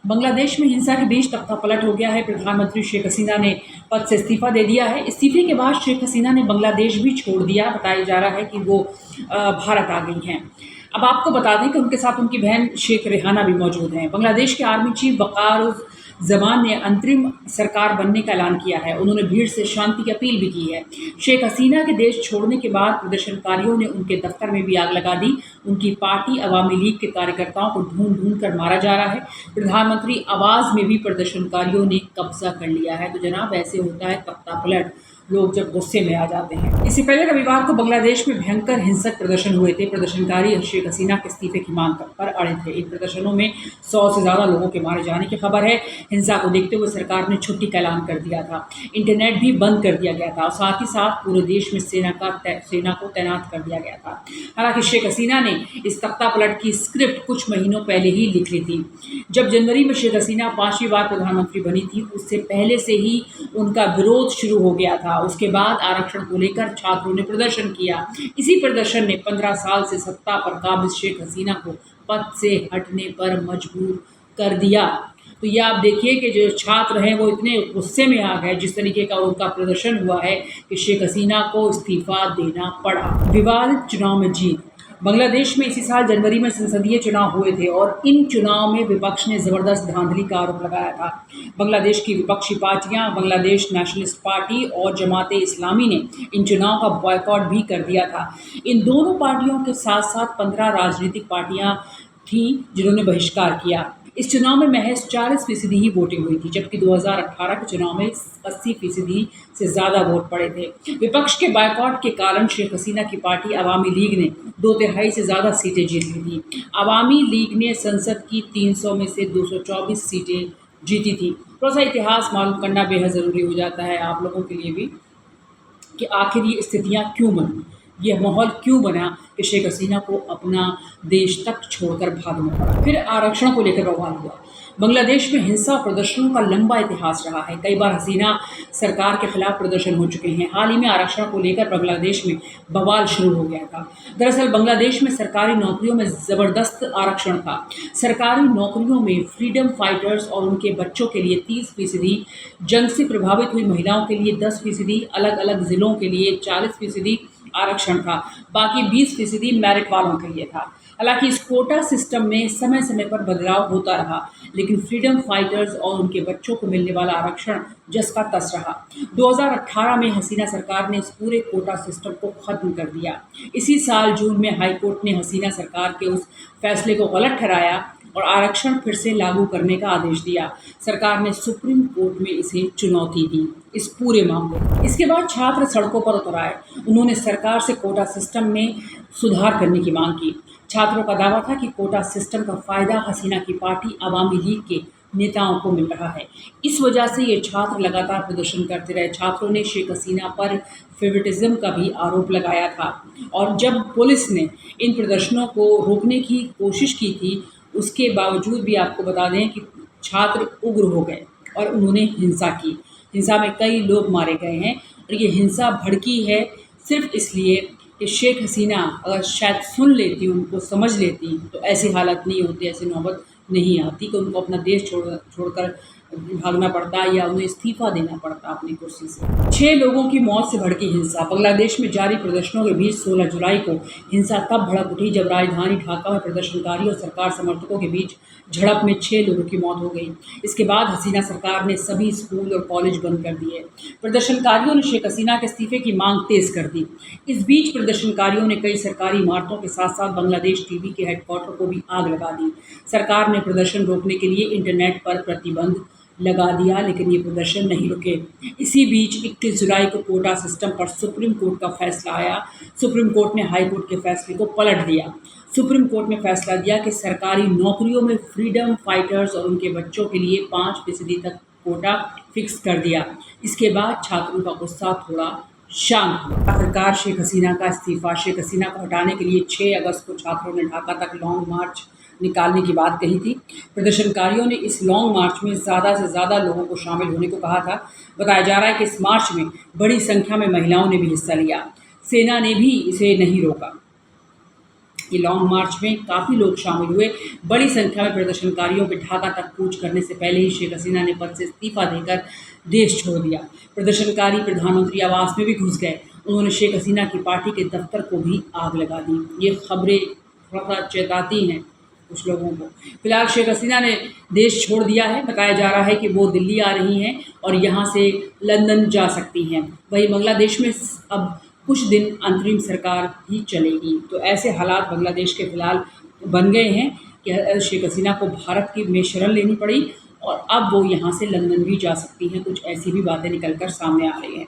बांग्लादेश में हिंसा के बीच तख्तापलट हो गया है। प्रधानमंत्री शेख हसीना ने पद से इस्तीफा दे दिया है। इस्तीफे के बाद शेख हसीना ने बांग्लादेश भी छोड़ दिया। बताया जा रहा है कि वो भारत आ गई हैं। अब आपको बता दें कि उनके साथ उनकी बहन शेख रेहाना भी मौजूद हैं। बांग्लादेश के आर्मी चीफ वकार जमान ने अंतरिम सरकार बनने का ऐलान किया है। उन्होंने भीड़ से शांति की अपील भी की है। शेख हसीना के देश छोड़ने के बाद प्रदर्शनकारियों ने उनके दफ्तर में भी आग लगा दी। उनकी पार्टी अवामी लीग के कार्यकर्ताओं को ढूंढ ढूंढ कर मारा जा रहा है। प्रधानमंत्री आवास में भी प्रदर्शनकारियों ने कब्जा कर लिया है। तो जनाब, ऐसे होता है तख्तापलट, लोग जब गुस्से में आ जाते हैं। इससे पहले रविवार को बांग्लादेश में भयंकर हिंसक प्रदर्शन हुए थे। प्रदर्शनकारी शेख हसीना के इस्तीफे की मांग पर अड़े थे। इन प्रदर्शनों में 100 से ज़्यादा लोगों के मारे जाने की खबर है। हिंसा को देखते हुए सरकार ने छुट्टी का ऐलान कर दिया था। इंटरनेट भी बंद कर दिया गया था और साथ ही साथ पूरे देश में सेना को तैनात कर दिया गया था। हालांकि शेख हसीना ने इस तख्तापलट की स्क्रिप्ट कुछ महीनों पहले ही लिख ली थी। जब जनवरी में शेख हसीना 5वीं बार प्रधानमंत्री बनी थी, उससे पहले से ही उनका विरोध शुरू हो गया था। उसके बाद आरक्षण को लेकर छात्रों ने प्रदर्शन किया। इसी प्रदर्शन ने 15 साल से सत्ता पर काबिज शेख हसीना को पद से हटने पर मजबूर कर दिया। तो ये आप देखिए कि जो छात्र हैं वो इतने गुस्से में आ गए, जिस तरीके का उनका प्रदर्शन हुआ है कि शेख हसीना को इस्तीफा देना पड़ा। विवादित चुनाव में जीत। बांग्लादेश में इसी साल जनवरी में संसदीय चुनाव हुए थे और इन चुनाव में विपक्ष ने जबरदस्त धांधली का आरोप लगाया था। बांग्लादेश की विपक्षी पार्टियां बांग्लादेश नेशनलिस्ट पार्टी और जमाते इस्लामी ने इन चुनाव का बॉयकॉट भी कर दिया था। इन दोनों पार्टियों के साथ साथ 15 राजनीतिक पार्टियां थीं जिन्होंने बहिष्कार किया। इस चुनाव में महज 40% ही वोटिंग हुई थी, जबकि 2018 के चुनाव में 80% से ज़्यादा वोट पड़े थे। विपक्ष के बायकॉट के कारण शेख हसीना की पार्टी अवामी लीग ने 2/3 से ज़्यादा सीटें जीत ली थी। अवामी लीग ने संसद की 300 में से 224 सीटें जीती थी। थोड़ा सा इतिहास मालूम करना बेहद ज़रूरी हो जाता है आप लोगों के लिए भी कि आखिर ये स्थितियाँ क्यों बनी, यह माहौल क्यों बना कि शेख हसीना को अपना देश तक छोड़कर भागना पड़ा। फिर आरक्षण को लेकर बवाल हुआ। बांग्लादेश में हिंसा और प्रदर्शनों का लंबा इतिहास रहा है। कई बार हसीना सरकार के खिलाफ प्रदर्शन हो चुके हैं। हाल ही में आरक्षण को लेकर बांग्लादेश में बवाल शुरू हो गया था। दरअसल बांग्लादेश में सरकारी नौकरियों में ज़बरदस्त आरक्षण था। सरकारी नौकरियों में फ्रीडम फाइटर्स और उनके बच्चों के लिए 30%, जंग से प्रभावित हुई महिलाओं के लिए 10%, अलग अलग ज़िलों के लिए 40% आरक्षण था। बाकी 20% मेरिट वालों के लिए था। हालांकि इस कोटा सिस्टम में समय समय पर बदलाव होता रहा, लेकिन फ्रीडम फाइटर्स और उनके बच्चों को मिलने वाला आरक्षण जस का तस रहा। 2018 में हसीना सरकार ने इस पूरे कोटा सिस्टम को खत्म कर दिया। इसी साल जून में हाईकोर्ट ने हसीना सरकार के उस फैसले को गलत ठहराया और आरक्षण फिर से लागू करने का आदेश दिया। सरकार ने सुप्रीम कोर्ट में इसे चुनौती दी इस पूरे मामले। इसके बाद छात्र सड़कों पर उतर आए। उन्होंने सरकार से कोटा सिस्टम में सुधार करने की मांग की। छात्रों का दावा था कि कोटा सिस्टम का फायदा हसीना की पार्टी अवामी लीग के नेताओं को मिल रहा है। इस वजह से ये छात्र लगातार प्रदर्शन करते रहे। छात्रों ने शेख हसीना पर फेवरेटिज्म का भी आरोप लगाया था और जब पुलिस ने इन प्रदर्शनों को रोकने की कोशिश की थी, उसके बावजूद भी आपको बता दें कि छात्र उग्र हो गए और उन्होंने हिंसा की। हिंसा में कई लोग मारे गए हैं और ये हिंसा भड़की है सिर्फ इसलिए कि शेख हसीना अगर शायद सुन लेती, उनको समझ लेती, तो ऐसी हालत नहीं होती, ऐसी नौबत नहीं आती कि उनको अपना देश छोड़कर भागना पड़ता या उन्हें इस्तीफा देना पड़ता अपनी कुर्सी से। 6 लोगों की मौत से भड़की हिंसा। बांग्लादेश में जारी प्रदर्शनों के बीच 16 जुलाई को हिंसा तब भड़क उठी जब राजधानी ढाका में प्रदर्शनकारी और सरकार समर्थकों के बीच झड़प में 6 लोगों की मौत हो गई। इसके बाद हसीना सरकार ने सभी स्कूल और कॉलेज बंद कर दिए। प्रदर्शनकारियों ने शेख हसीना के इस्तीफे की मांग तेज कर दी। इस बीच प्रदर्शनकारियों ने कई सरकारी इमारतों के साथ साथ बांग्लादेश टीवी के हेडक्वार्टर को भी आग लगा दी। सरकार ने प्रदर्शन रोकने के लिए इंटरनेट पर प्रतिबंध लगा दिया, लेकिन ये प्रदर्शन नहीं रुके। इसी बीच 21 जुलाई को कोटा सिस्टम पर सुप्रीम कोर्ट का फैसला आया। सुप्रीम कोर्ट ने हाई कोर्ट के फैसले को पलट दिया। सुप्रीम कोर्ट ने फैसला दिया कि सरकारी नौकरियों में फ्रीडम फाइटर्स और उनके बच्चों के लिए 5% तक कोटा फिक्स कर दिया। इसके बाद छात्रों का गुस्सा थोड़ा शांत हुआ। आखिरकार शेख हसीना का इस्तीफा। शेख हसीना को हटाने के लिए 6 अगस्त को छात्रों ने ढाका तक लॉन्ग मार्च निकालने की बात कही थी। प्रदर्शनकारियों ने इस लॉन्ग मार्च में ज़्यादा से ज़्यादा लोगों को शामिल होने को कहा था। बताया जा रहा है कि इस मार्च में बड़ी संख्या में महिलाओं ने भी हिस्सा लिया। सेना ने भी इसे नहीं रोका। ये लॉन्ग मार्च में काफ़ी लोग शामिल हुए। बड़ी संख्या में प्रदर्शनकारियों के ढाका तक कूच करने से पहले ही शेख हसीना ने पद से इस्तीफा देकर देश छोड़ दिया। प्रदर्शनकारी प्रधानमंत्री आवास में भी घुस गए। उन्होंने शेख हसीना की पार्टी के दफ्तर को भी आग लगा दी। ये खबरें थोड़ा-सा चेताती हैं कुछ लोगों को। फिलहाल शेख हसीना ने देश छोड़ दिया है। बताया जा रहा है कि वो दिल्ली आ रही हैं और यहाँ से लंदन जा सकती हैं। वहीं बांग्लादेश में अब कुछ दिन अंतरिम सरकार ही चलेगी। तो ऐसे हालात बांग्लादेश के फिलहाल बन गए हैं कि शेख हसीना को भारत की में शरण लेनी पड़ी और अब वो यहाँ से लंदन भी जा सकती हैं। कुछ ऐसी भी बातें निकल कर सामने आ रही हैं।